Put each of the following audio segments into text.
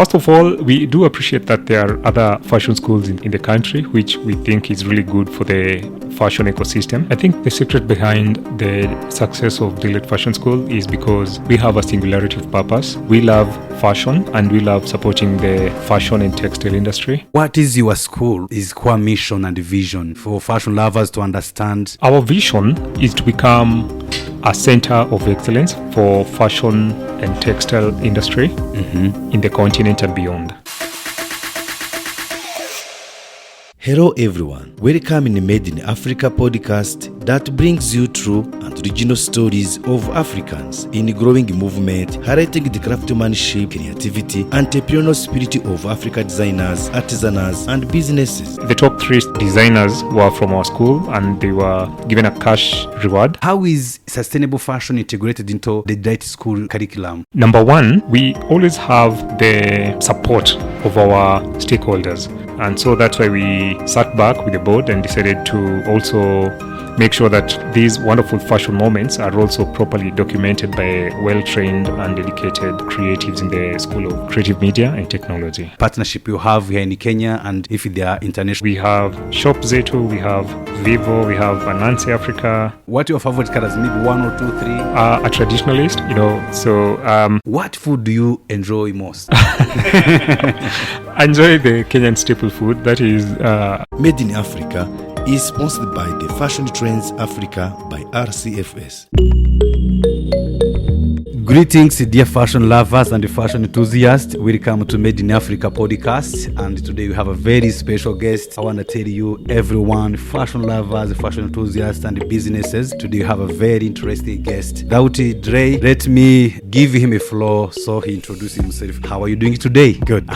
First of all, we do appreciate that there are other fashion schools in the country, which we think is really good for the fashion ecosystem. I think the secret behind the success of Deloitte Fashion School is because we have a singularity of purpose. We love fashion and we love supporting the fashion and textile industry. What is your school's core mission and vision for fashion lovers to understand? Our vision is to become a center of excellence for fashion and textile industry in the continent and beyond. Hello everyone, welcome in the Made in Africa podcast that brings you true and original stories of Africans in a growing movement, highlighting the craftsmanship, creativity, entrepreneurial spirit of African designers, artisans, and businesses. The top 3 designers were from our school and they were given a cash reward. How is sustainable fashion integrated into the Deloitte School curriculum? Number 1, we always have the support of our stakeholders. And so that's why we sat back with the board and decided to also make sure that these wonderful fashion moments are also properly documented by well-trained and dedicated creatives in the School of Creative Media and Technology. Partnership you have here in Kenya, and if they are international? We have Shop Zetu, we have Vivo, we have Anansi Africa. What are your favorite colors? Maybe 1 or 2, 3? A traditionalist, so... What food do you enjoy most? I enjoy the Kenyan staple food, that is... Made in Africa is sponsored by the Fashion Trends Africa by RCFS. Greetings, dear fashion lovers and fashion enthusiasts. Welcome to Made in Africa podcast. And today we have a very special guest. I want to tell you, everyone, fashion lovers, fashion enthusiasts, and businesses. Today we have a very interesting guest. Dauti Dre, let me give him a floor so he introduces himself. How are you doing today? Good.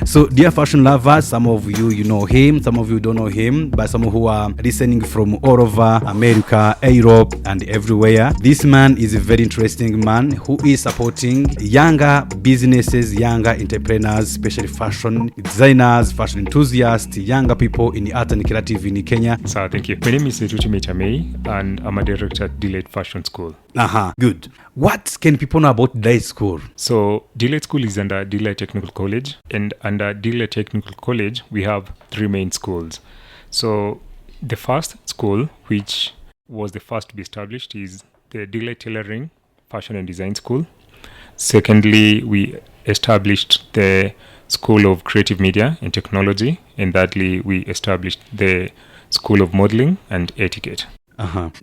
So, dear fashion lovers, some of you know him, some of you don't know him, but some who are listening from all over America, Europe, and everywhere. This man is a very interesting man who is supporting younger businesses, younger entrepreneurs, especially fashion designers, fashion enthusiasts, younger people in the art and creative in Kenya. So, thank you. My name is Saitoti Meitamei and I'm a director at Deloitte Fashion School. Good. What can people know about Deloitte School? So, Deloitte School is under Deloitte Technical College, and under Deloitte Technical College, we have 3 main schools. So, the first school, which was the first to be established, is the Deloitte Tailoring Fashion and Design School. Secondly, we established the School of Creative Media and Technology, and thirdly, we established the School of Modeling and Etiquette.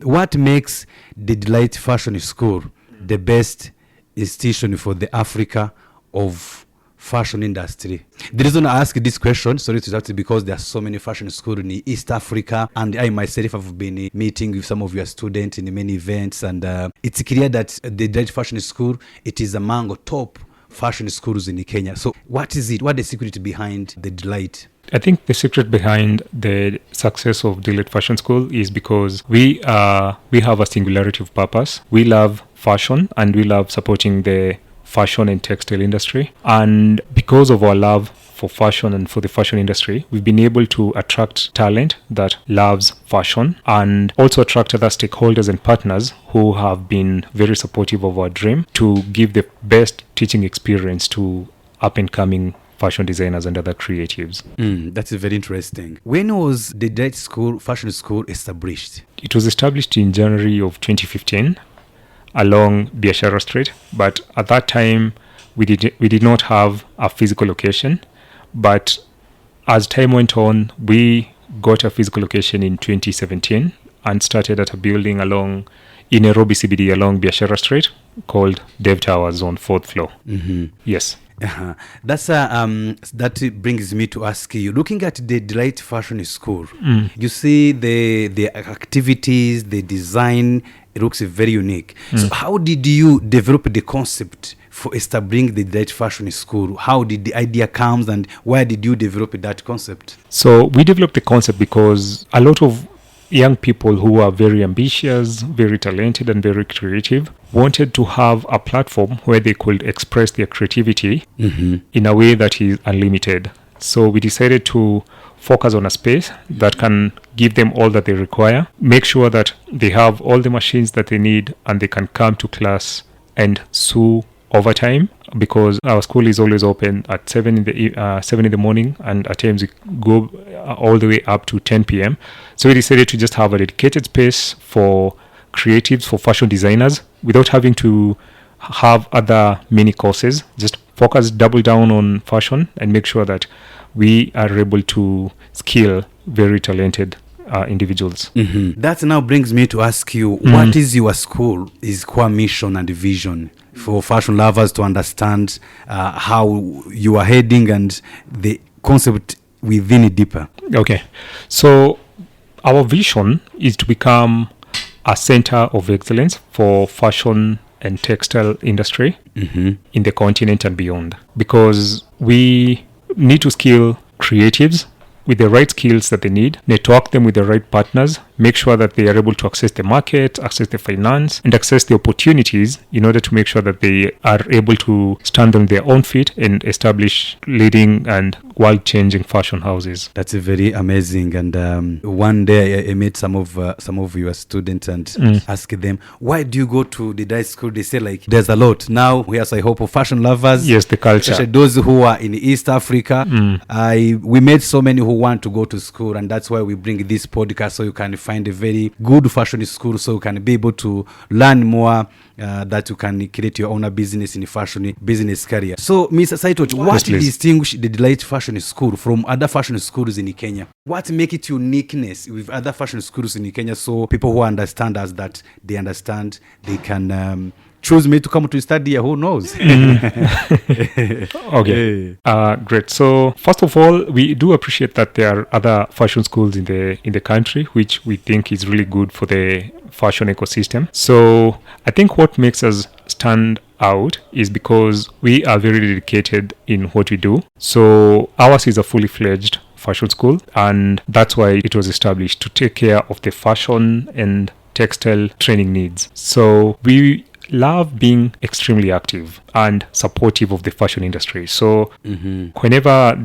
What makes the Deloitte Fashion School the best institution for the Africa of fashion industry? The reason I ask this question, sorry to interrupt, because there are so many fashion schools in East Africa, and I myself have been meeting with some of your students in many events, and it's clear that the Deloitte Fashion School, it is among the top fashion schools in Kenya. So what is it? What is the secret behind the Deloitte? I think the secret behind the success of Deloitte Fashion School is because we have a singularity of purpose. We love fashion and we love supporting the fashion and textile industry. And because of our love for fashion and for the fashion industry, we've been able to attract talent that loves fashion and also attract other stakeholders and partners who have been very supportive of our dream to give the best teaching experience to up-and-coming fashion designers and other creatives. That's very interesting. When was the Deloitte Fashion School established? It was established in January of 2015 along Biashara Street, but at that time we did not have a physical location. But as time went on, we got a physical location in 2017 and started at a building in Nairobi CBD along Biashara Street called Dev Towers on 4th floor. Yes. That brings me to ask you, looking at the Deloitte Fashion School, you see the activities, the design, it looks very unique. So how did you develop the concept for establishing the Deloitte Fashion School? How did the idea come and why did you develop that concept? So we developed the concept because a lot of young people who are very ambitious, very talented and very creative wanted to have a platform where they could express their creativity in a way that is unlimited. So we decided to focus on a space that can give them all that they require, make sure that they have all the machines that they need and they can come to class and sew overtime because our school is always open at 7 in the morning, and at times we go all the way up to 10 p.m. So we decided to just have a dedicated space for creatives, for fashion designers, without having to have other mini courses. Just focus, double down on fashion, and make sure that we are able to skill very talented individuals. That now brings me to ask you, what is your school's core mission and vision for fashion lovers to understand how you are heading and the concept within it deeper? Okay, so our vision is to become a center of excellence for fashion and textile industry in the continent and beyond, because we need to skill creatives with the right skills that they need, network them with the right partners, make sure that they are able to access the market, access the finance, and access the opportunities in order to make sure that they are able to stand on their own feet and establish leading and world-changing fashion houses. That's very amazing. And one day I met some of your students and asked them, why do you go to the dye school? They say like, there's a lot. Now here's I hope of fashion lovers. Yes, the culture. Especially those who are in East Africa. We met so many who want to go to school, and that's why we bring this podcast, so you can find a very good fashion school, so you can be able to learn more, that you can create your own business in fashion business career. So Mr. Saitoti, what distinguish the Delight Fashion School from other fashion schools in Kenya? What make it uniqueness with other fashion schools in Kenya, so people who understand us, that they understand they can choose me to come to study here, who knows? Okay. Great. So first of all, we do appreciate that there are other fashion schools in the country, which we think is really good for the fashion ecosystem. So I think what makes us stand out is because we are very dedicated in what we do. So ours is a fully fledged fashion school, and that's why it was established to take care of the fashion and textile training needs. So we love being extremely active and supportive of the fashion industry. So whenever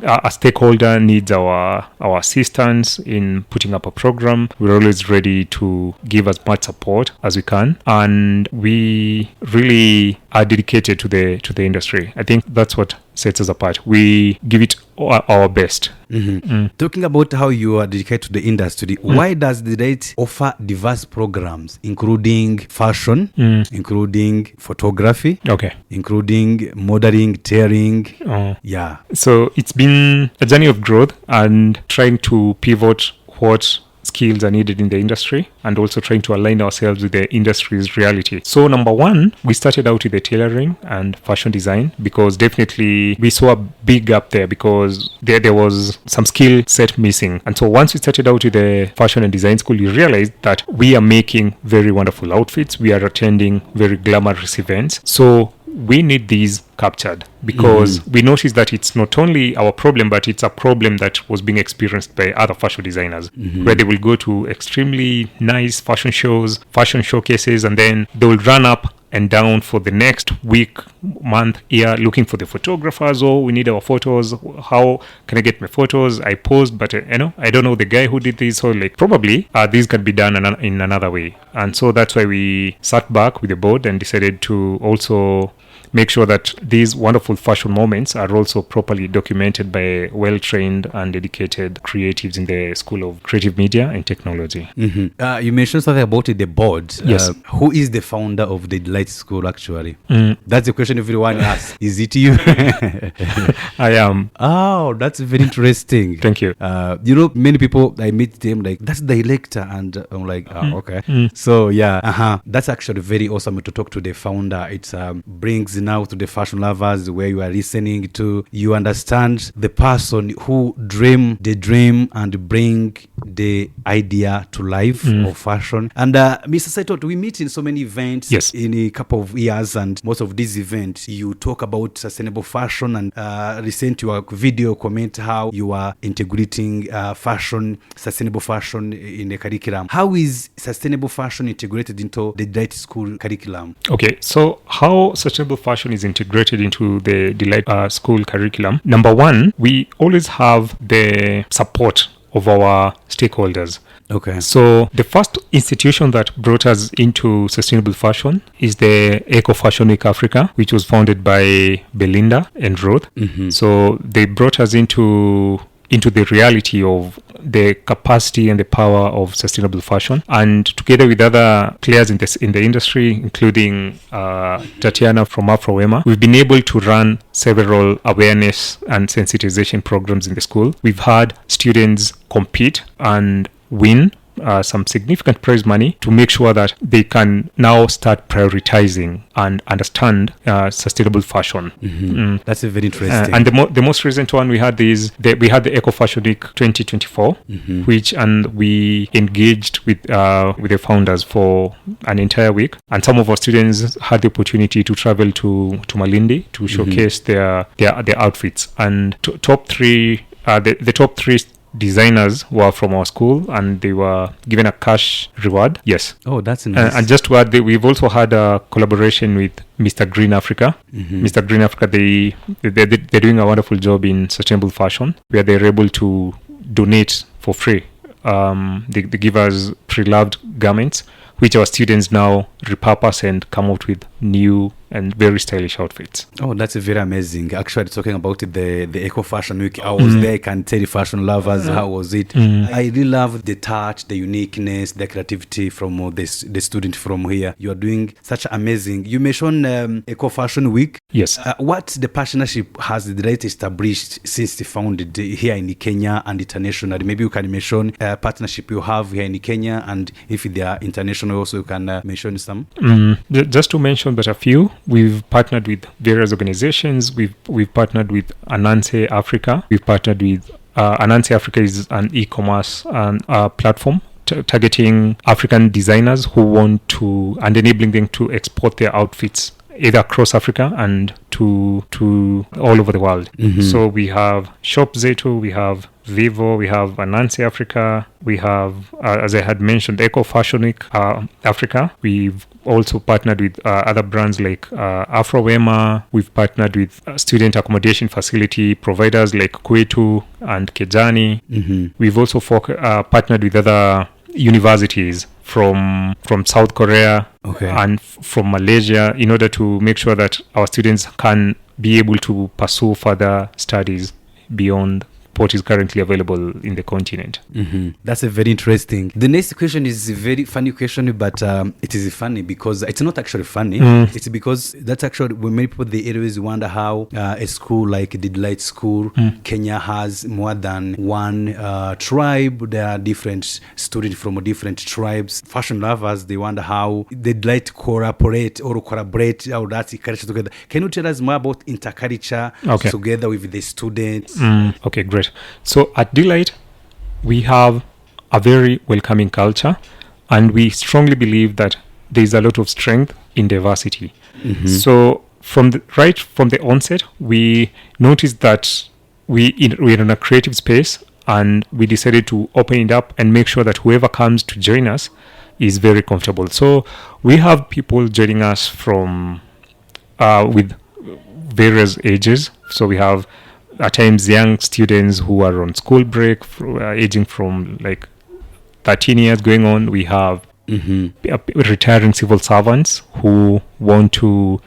a stakeholder needs our assistance in putting up a program, we're always ready to give as much support as we can, and we really are dedicated to the industry. I think that's what sets us apart. We give it our best. Talking about how you are dedicated to the industry, why does the Delight offer diverse programs, including fashion, including photography, including modeling, tailoring? So it's been a journey of growth and trying to pivot what skills are needed in the industry, and also trying to align ourselves with the industry's reality. So number one, we started out with the tailoring and fashion design, because definitely we saw a big gap there, because there was some skill set missing. And so once we started out with the fashion and design school, we realized that we are making very wonderful outfits, we are attending very glamorous events. So we need these captured, because we noticed that it's not only our problem, but it's a problem that was being experienced by other fashion designers, where they will go to extremely nice fashion shows, fashion showcases, and then they will run up and down for the next week, month, year, looking for the photographers. Oh, we need our photos. How can I get my photos? I posed, but I don't know the guy who did this. So probably these can be done in another way. And so that's why we sat back with the board and decided to also make sure that these wonderful fashion moments are also properly documented by well-trained and dedicated creatives in the School of Creative Media and Technology. You mentioned something about the board. Yes. Who is the founder of the Delight School, actually? That's the question everyone asks. Is it you? I am. Oh, that's very interesting. Thank you. Many people, I meet them like, that's the director, and I'm like, okay. So that's actually very awesome to talk to the founder. It brings now to the fashion lovers where you are listening to, you understand the person who dream the dream and bring the idea to life of fashion. And Mr. Saitoti, we meet in so many events in a couple of years, and most of these events you talk about sustainable fashion, and recent your video comment how you are integrating sustainable fashion in the curriculum. How is sustainable fashion integrated into the Delight School curriculum? Okay, so how sustainable fashion is integrated into the Delight School curriculum. Number one, we always have the support of our stakeholders. Okay. So the first institution that brought us into sustainable fashion is the Eco Fashion Week Africa, which was founded by Belinda and Ruth. So they brought us into the reality of the capacity and the power of sustainable fashion, and together with other players in the industry, including Tatiana from Afrowema, we've been able to run several awareness and sensitization programs in the school. We've had students compete and win some significant prize money to make sure that they can now start prioritizing and understand sustainable fashion. That's a very interesting. And the most recent one we had we had the Eco Fashion Week 2024, which and we engaged with the founders for an entire week, and some of our students had the opportunity to travel to Malindi to showcase their outfits, and the top three designers were from our school, and they were given a cash reward. Yes. Oh, that's nice. And just to add, we've also had a collaboration with Mr. Green Africa. Mr. Green Africa, they're doing a wonderful job in sustainable fashion, where they're able to donate for free. They give us pre-loved garments, which our students now repurpose and come out with new and very stylish outfits. Oh, that's very amazing. Actually, talking about the Eco Fashion Week, I was there. I can tell you, fashion lovers, how was it? I really love the touch, the uniqueness, the creativity from the student from here. You are doing such amazing. You mentioned Eco Fashion Week. Yes. What the partnership has established since they founded here in Kenya and internationally? Maybe you can mention partnership you have here in Kenya, and if they are international, also you can mention some. Just to mention but a few. We've partnered with various organizations. We've partnered with Ananse Africa. We've partnered with Ananse Africa is an e-commerce platform targeting African designers who want to, and enabling them to export their outfits either across Africa and to all over the world. So we have Shop Zeto, we have Vivo, we have Ananse Africa, we have, as I had mentioned, Eco Fashion Week Africa. We've also partnered with other brands like Afrowema. We've partnered with student accommodation facility providers like Kwetu and Kejani. We've also partnered with other universities from South Korea and from Malaysia in order to make sure that our students can be able to pursue further studies beyond what is currently available in the continent. That's a very interesting. The next question is a very funny question, but it is funny because it's not actually funny. It's because that's actually when many people they always wonder how a school like the Delight School, Kenya has more than one tribe. There are different students from different tribes. Fashion lovers, they wonder how they Delight collaborate or that's culture together. Can you tell us more about interculture together with the students? Okay, great. So at Delight, we have a very welcoming culture, and we strongly believe that there is a lot of strength in diversity. So from the onset, we noticed that we're in a creative space, and we decided to open it up and make sure that whoever comes to join us is very comfortable. So we have people joining us from with various ages. So we have at times young students who are on school break, aging from like 13 years going on. We have retiring civil servants who want to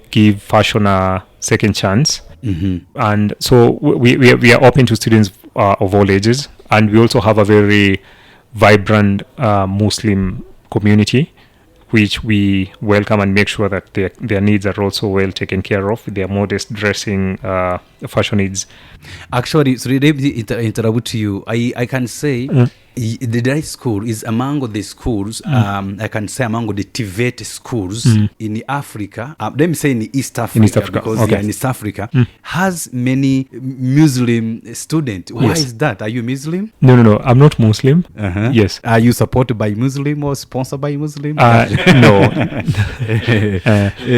give fashion a second chance. And so we are open to students of all ages, and we also have a very vibrant Muslim community, which we welcome and make sure that their needs are also well taken care of, their modest dressing, fashion needs. Actually, sorry, let me interrupt you. I can say the Delight School is among the schools, I can say among the TVET schools in Africa, let me say in East Africa, because in East Africa, has many Muslim students. Why is that? Are you Muslim? No, I'm not Muslim. Yes. Are you supported by Muslim or sponsored by Muslim? No.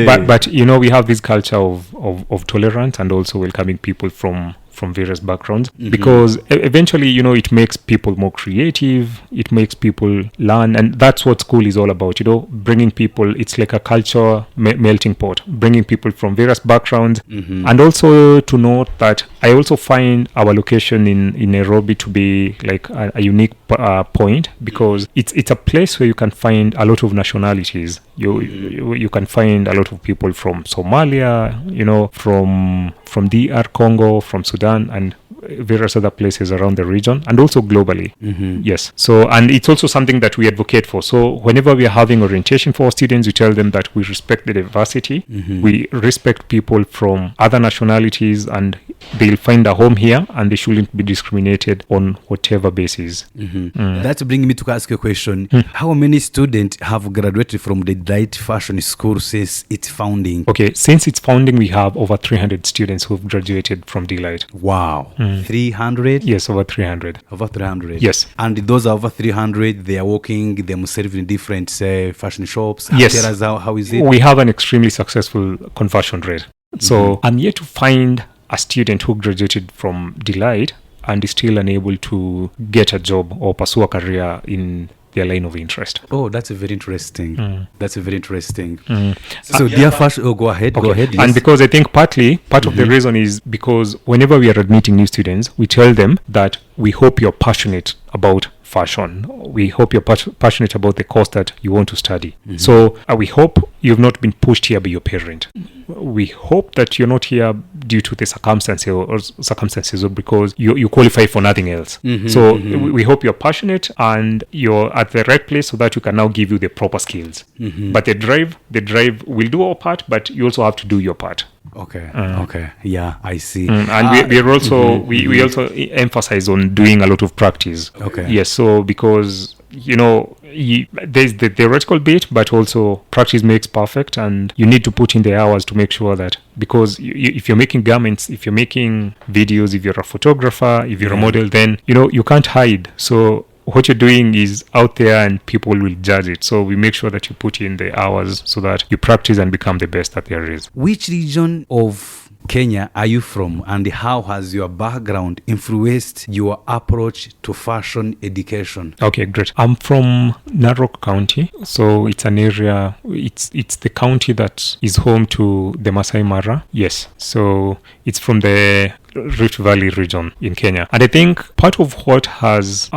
But we have this culture of tolerance and also welcoming people from from various backgrounds, because eventually, it makes people more creative, it makes people learn, and that's what school is all about, bringing people. It's like a culture melting pot, bringing people from various backgrounds. And also to note that I also find our location in Nairobi to be like a unique point, because it's a place where you can find a lot of nationalities. You can find a lot of people from Somalia, from DR Congo, from Sudan, and various other places around the region, and also globally. Yes. So, and it's also something that we advocate for. So whenever we are having orientation for our students, we tell them that we respect the diversity, we respect people from other nationalities, and they'll find a home here, and they shouldn't be discriminated on whatever basis. That's bringing me to ask you a question. How many students have graduated from the Delight Fashion School since its founding? Okay, since its founding, we have over 300 students who've graduated from Delight. Wow. 300? Yes, over 300. Over 300? Yes. And those are over 300, they are working themselves in different fashion shops? Yes. Tell us how is it? We have an extremely successful conversion rate. So I'm yet to find a student who graduated from Delight and is still unable to get a job or pursue a career in their line of interest. Oh, that's a very interesting. That's a very interesting. So, dear fashion, go ahead. Okay. Go ahead. Yes. And because I think part of the reason is because whenever we are admitting new students, we tell them that we hope you're passionate about fashion. We hope you're passionate about the course that you want to study. So we hope you've not been pushed here by your parent. We hope that you're not here due to the circumstances or because you qualify for nothing else. So we hope you're passionate and you're at the right place so that we can now give you the proper skills. But the drive will do our part, but you also have to do your part. Okay. Okay. Yeah, I see. And we also emphasize on doing a lot of practice. Okay. Yes. So because there's the theoretical bit, but also practice makes perfect, and you need to put in the hours to make sure that, because if you're making garments, if you're making videos, if you're a photographer, if you're a model, then you can't hide. So what you're doing is out there and people will judge it. So we make sure that you put in the hours so that you practice and become the best that there is. Which region of Kenya are you from, and how has your background influenced your approach to fashion education? Okay, great. I'm from Narok County, so it's an area. It's the county that is home to the Masai Mara. Yes, so it's from the Rift Valley region in Kenya, and I think part of what has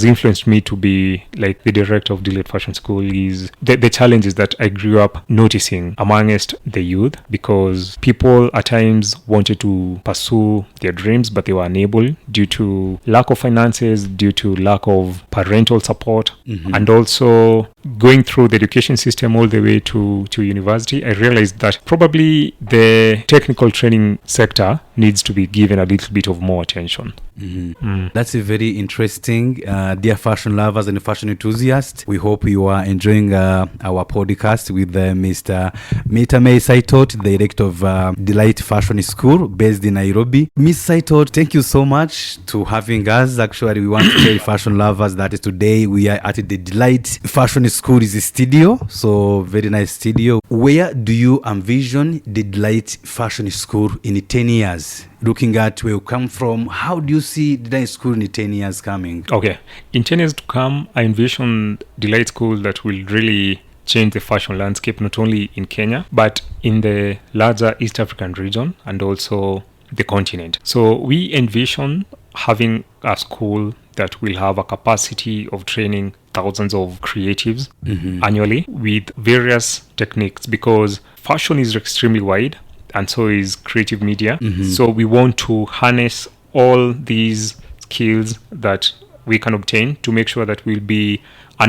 influenced me to be like the director of Delight Fashion School is the challenges that I grew up noticing amongst the youth, because people at times wanted to pursue their dreams but they were unable due to lack of finances, due to lack of parental support, and also going through the education system all the way to university. I realized that probably the technical training sector needs to be given a little bit of more attention. That's a very interesting. Dear fashion lovers and fashion enthusiasts, we hope you are enjoying our podcast with Mr. Meitamei Saitoti, the director of Delight Fashion School based in Nairobi. Miss Saitoti, thank you so much to having us. Actually, we want to tell fashion lovers that today we are at the Delight Fashion School's studio. So very nice studio. Where do you envision the Delight Fashion School in 10 years? Looking at where you come from, how do you see Delight School in 10 years coming? Okay. In 10 years to come, I envision Delight School that will really change the fashion landscape, not only in Kenya, but in the larger East African region and also the continent. So we envision having a school that will have a capacity of training thousands of creatives annually with various techniques, because fashion is extremely wide and so is creative media. So we want to harness all these skills that we can obtain to make sure that we'll be a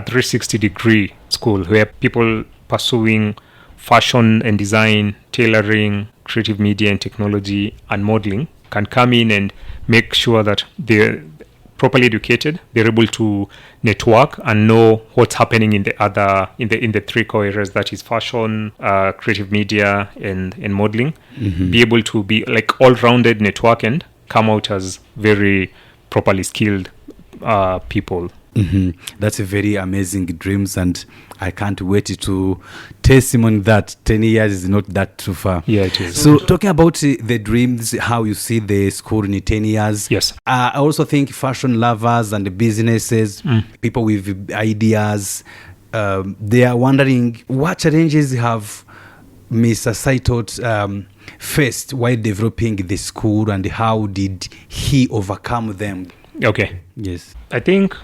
360-degree school where people pursuing fashion and design, tailoring, creative media and technology and modeling can come in and make sure that they're properly educated, they're able to network and know what's happening in the three core areas, that is fashion, creative media and modeling. Be able to be like all-rounded network and come out as very properly skilled people. That's a very amazing dreams, and I can't wait to testimony that 10 years is not that too far. Yeah, it is. So talking about the dreams, how you see the school in 10 years. Yes. I also think fashion lovers and the businesses, people with ideas, they are wondering what challenges have Mr. Saitoti faced while developing the school, and how did he overcome them? Okay. Yes. I think,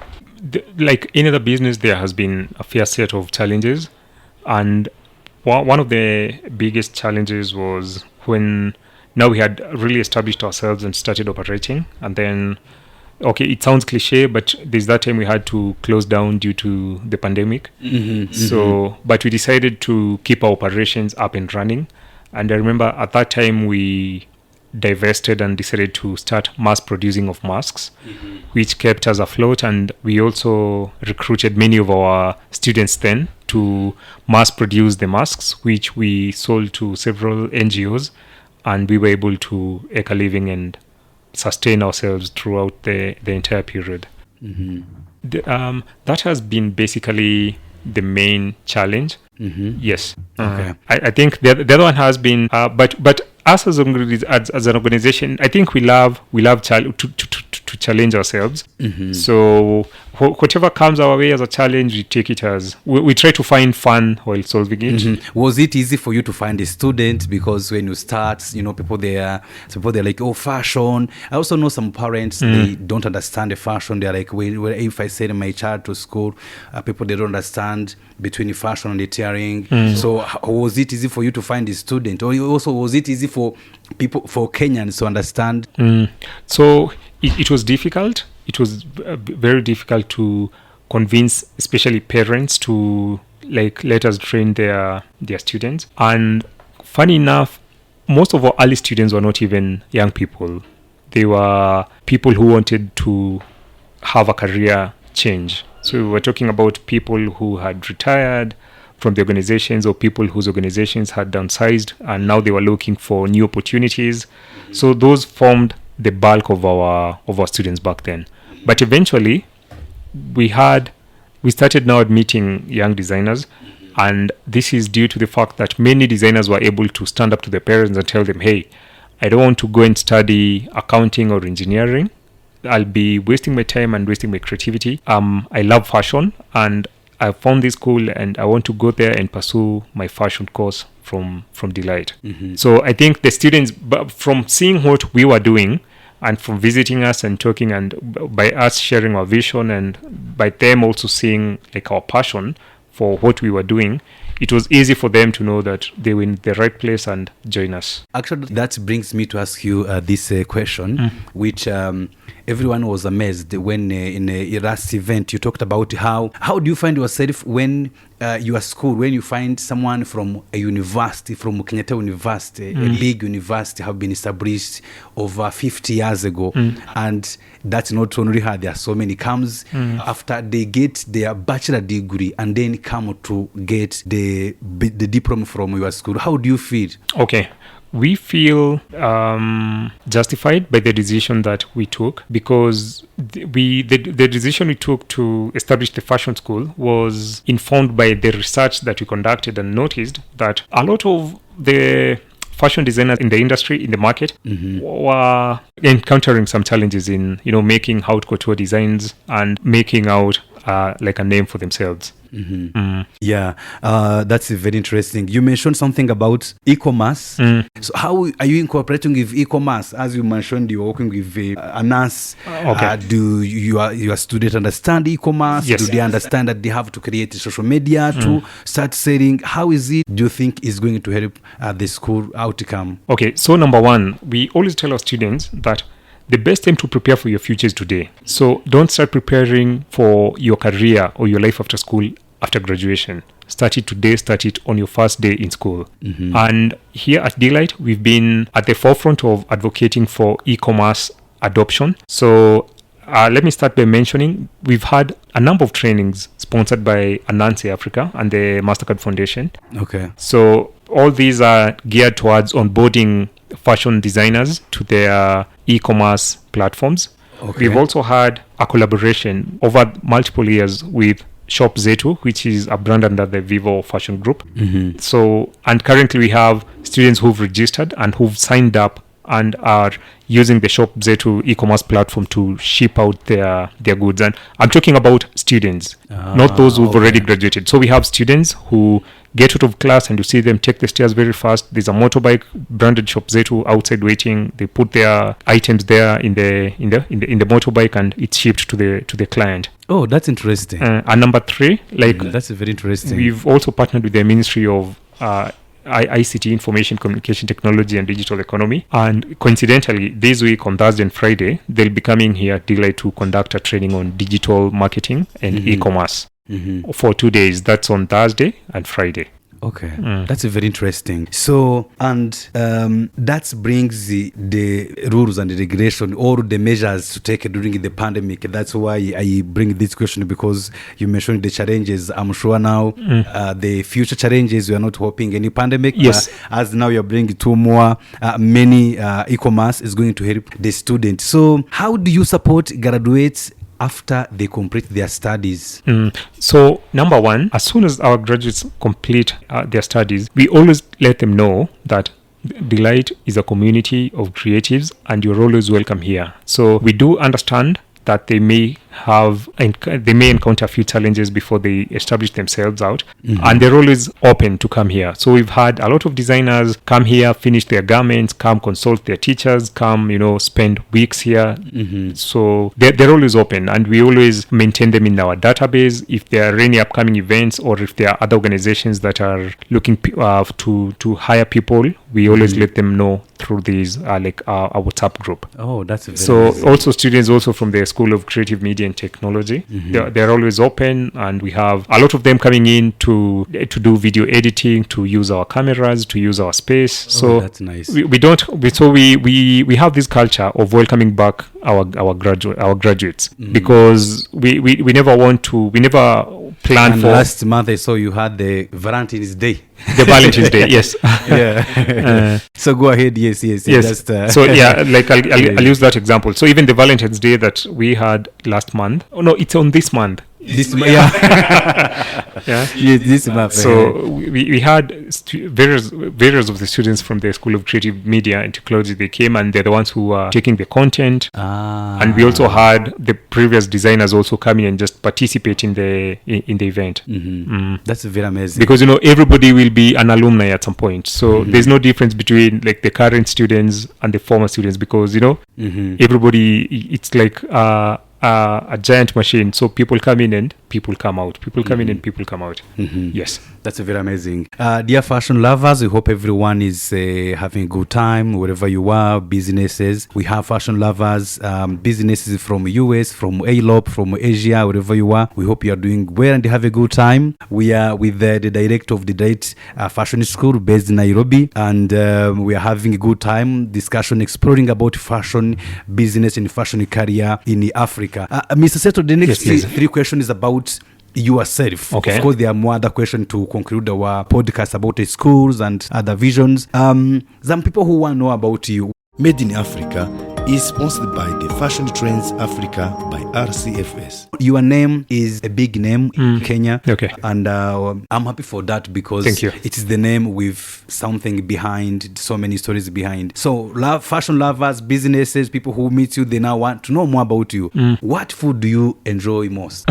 like in the business, there has been a fair set of challenges. And one of the biggest challenges was when now we had really established ourselves and started operating. And then, okay, it sounds cliche, but there's that time we had to close down due to the pandemic. So, but we decided to keep our operations up and running. And I remember at that time we divested and decided to start mass producing of masks, which kept us afloat. And we also recruited many of our students then to mass produce the masks, which we sold to several NGOs, and we were able to make a living and sustain ourselves throughout the entire period. That has been basically the main challenge. Yes. Okay. I think the other one has been, but us as an organization, I think we love to challenge ourselves. So whatever comes our way as a challenge, we take it as we try to find fun while solving it. Was it easy for you to find a student? Because when you start, people they're like, oh, fashion. I also know some parents, they don't understand the fashion. They're like, well, if I send my child to school, people they don't understand between the fashion and the tailoring. So was it easy for you to find a student, or also was it easy for people, for Kenyans to understand? So it was difficult. It was very difficult to convince, especially parents, to let us train their students. And funny enough, most of our early students were not even young people. They were people who wanted to have a career change. So we were talking about people who had retired from the organizations, or people whose organizations had downsized and now they were looking for new opportunities. So those formed the bulk of our students back then. But eventually we started now admitting young designers, and this is due to the fact that many designers were able to stand up to their parents and tell them, hey, I don't want to go and study accounting or engineering. I'll be wasting my time and wasting my creativity. I love fashion, and I found this cool, and I want to go there and pursue my fashion course from Delight. So I think the students, from seeing what we were doing and from visiting us and talking, and by us sharing our vision, and by them also seeing our passion for what we were doing, it was easy for them to know that they were in the right place and join us. Actually, that brings me to ask you this question, which everyone was amazed when in a last event you talked about how do you find yourself when you are school, when you find someone from a university, from Kenyatta University, a big university, have been established over 50 years ago, and that's not only how there are so many comes after they get their bachelor degree and then come to get the diploma from your school. How do you feel? Okay. We feel justified by the decision that we took, because the decision we took to establish the fashion school was informed by the research that we conducted, and noticed that a lot of the fashion designers in the industry, in the market, were encountering some challenges in making haute couture designs and making out a name for themselves. Yeah, that's very interesting. You mentioned something about e-commerce. So how are you incorporating with e-commerce? As you mentioned, you're working with Anas. Okay. Do your students understand e-commerce? Yes. Do they understand that they have to create social media to start selling? How is it, do you think, is going to help the school outcome? Okay, so number one, we always tell our students that the best time to prepare for your future is today. So don't start preparing for your career or your life after school after graduation. Start it today. Start it on your first day in school. And here at Delight, we've been at the forefront of advocating for e-commerce adoption. So let me start by mentioning we've had a number of trainings sponsored by Anansi Africa and the MasterCard Foundation. Okay. So all these are geared towards onboarding fashion designers to their e-commerce platforms. Okay. We've also had a collaboration over multiple years with Shop Zetu, which is a brand under the Vivo Fashion Group. So, and currently we have students who've registered and who've signed up and are using the Shop Zetu e-commerce platform to ship out their goods. And I'm talking about students, not those who've already graduated. So we have students who get out of class and you see them take the stairs very fast. There's a motorbike branded Shop Zetu outside waiting. They put their items there in the motorbike and it's shipped to the client. Oh, that's interesting. And number 3, that's very interesting. We've also partnered with the Ministry of ICT, Information Communication Technology and Digital Economy. And coincidentally, this week on Thursday and Friday, they'll be coming here at Delight to conduct a training on digital marketing and e-commerce for 2 days. That's on Thursday and Friday. Okay, that's very interesting. So, and that brings the rules and the regulation or the measures to take during the pandemic. That's why I bring this question, because you mentioned the challenges. I'm sure now the future challenges, we are not hoping any pandemic. Yes. As now you're bringing 2 more, many e-commerce is going to help the students. So, how do you support graduates after they complete their studies? So, number 1, as soon as our graduates complete their studies, we always let them know that Delight is a community of creatives and you're always welcome here. So we do understand that they may encounter a few challenges before they establish themselves out, and they're always open to come here. So we've had a lot of designers come here, finish their garments, come consult their teachers, come spend weeks here. So they're always open, and we always maintain them in our database. If there are any upcoming events or if there are other organizations that are looking to hire people, we always let them know through these our WhatsApp group. Oh, that's very so amazing. Also students also from the School of Creative Media and Technology, they're always open, and we have a lot of them coming in to do video editing, to use our cameras, to use our space. So that's nice. We have this culture of welcoming back our graduates, because we never plan and for. Last month I saw you had the Valentine's Day. The Valentine's Day, yes. Yeah. So go ahead. Yes. Just, so yeah, I'll use that example. So even the Valentine's Day that we had last month. Oh no, it's on this month. This month, yeah. This month. So we had various of the students from the School of Creative Media and Technology. They came, and they're the ones who are taking the content. And we also had the previous designers also come in and just participate in the event. That's very amazing. Because everybody will be an alumni at some point. So there's no difference between the current students and the former students, because everybody, it's like a giant machine. So people come in and people come out. People come in and people come out. Yes. That's very amazing. Dear fashion lovers, we hope everyone is having a good time wherever you are. Businesses, we have fashion lovers, businesses from US, from Europe, from Asia, wherever you are. We hope you are doing well and have a good time. We are with the director of the Delight Fashion School based in Nairobi, and we are having a good time discussion, exploring about fashion business and fashion career in Africa. Mr. Seto, the next 3 questions is about yourself. Okay. Of course, there are more other questions to conclude our podcast about the schools and other visions. Some people who want to know about you. Made in Africa is sponsored by the Fashion Trends Africa by RCFS. Your name is a big name in Kenya. Okay. And I'm happy for that, because Thank you. It is the name with something behind, so many stories behind. So fashion lovers, businesses, people who meet you, they now want to know more about you. What food do you enjoy most?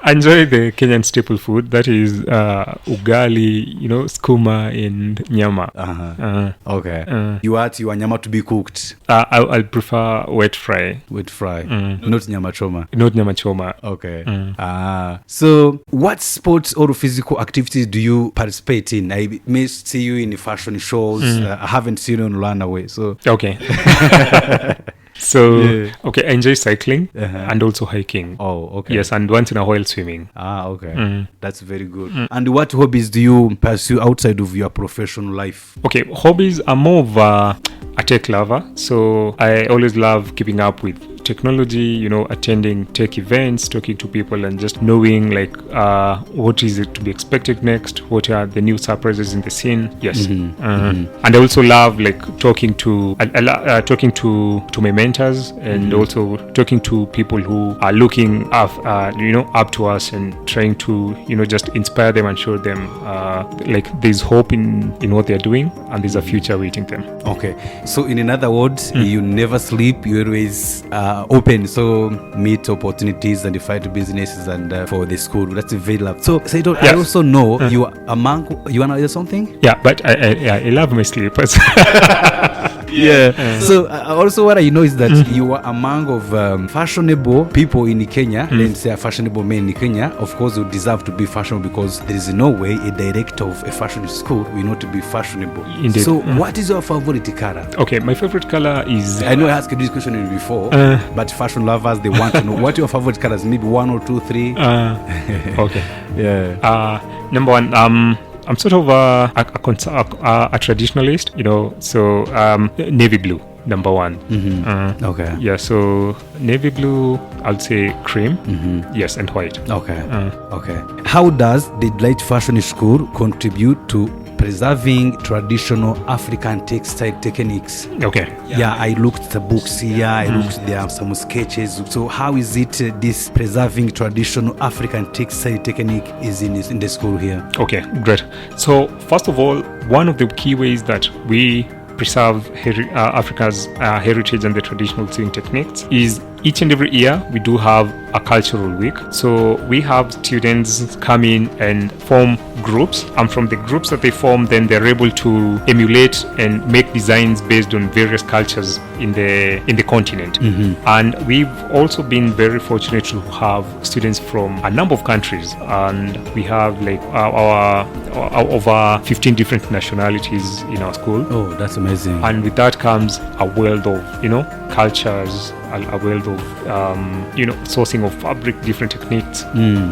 I enjoy the Kenyan staple food, that is ugali, skuma and nyama. Okay. You want your nyama to be cooked? I'll prefer wet fry. Wet fry, not nyama choma. Not nyama choma. Okay. So what sports or physical activities do you participate in? I may see you in fashion shows. I haven't seen you on Runaway. So okay. So okay, I enjoy cycling and also hiking. Oh, okay. Yes, and once in a while swimming. Okay. That's very good. And what hobbies do you pursue outside of your professional life? Okay, hobbies are more of a tech lover. So I always love keeping up with technology, attending tech events, talking to people, and just knowing like what is it to be expected next, what are the new surprises in the scene. Yes. And I also love like talking to my mentors, and also talking to people who are looking up to us, and trying to just inspire them and show them like there's hope in what they're doing, and there's a future waiting them. Okay, so in other words, you never sleep, you always open, so meet opportunities and find businesses and for the school. That's very love. So Saito, I also know you are a monk. You want to do something? Yeah, but I love my sleep. So also what I know is that you are among of fashionable people in Kenya. Let's say a fashionable man in Kenya. Of course, you deserve to be fashionable, because there is no way a director of a fashion school will not be fashionable. Indeed. So what is your favorite color? Okay, my favorite color is... I know I asked you this question before, but fashion lovers, they want to know what your favorite colors. Maybe 1 or 2, 3. Okay. Number one, I'm sort of a traditionalist, so navy blue, number one. Okay. Yeah, so navy blue, I'll say cream, yes, and white. Okay. Okay. How does the Delight Fashion School contribute to preserving traditional African textile techniques? Okay. Yeah, I looked at the books here. I looked, there are some sketches. So how is it this preserving traditional African textile technique is in the school here? Okay, great. So first of all, one of the key ways that we preserve Africa's heritage and the traditional sewing techniques is each and every year we do have a cultural week. So we have students come in and form groups, and from the groups that they form, then they're able to emulate and make designs based on various cultures in the continent. And we've also been very fortunate to have students from a number of countries, and we have like our over 15 different nationalities in our school. Oh, that's amazing. And with that comes a world of cultures, a world of sourcing of fabric, different techniques.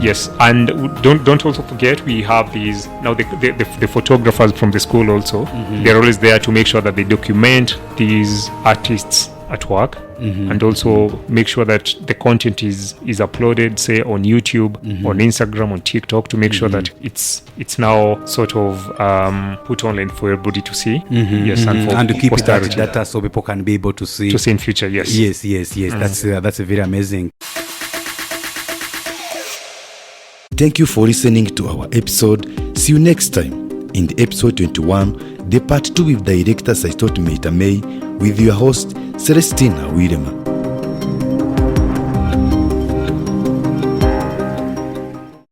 Yes, and don't also forget, we have these now, the photographers from the school also. They're always there to make sure that they document these artists at work, and also make sure that the content is uploaded, say on YouTube, on Instagram, on TikTok, to make sure that it's now sort of put online for everybody to see. Yes, and to keep it as data so people can be able to see in future. Yes. That's very amazing. Thank you for listening to our episode. See you next time in the episode 21, the part 2 with director Saitoti Meitamei, with your host Celestin Ntawirema.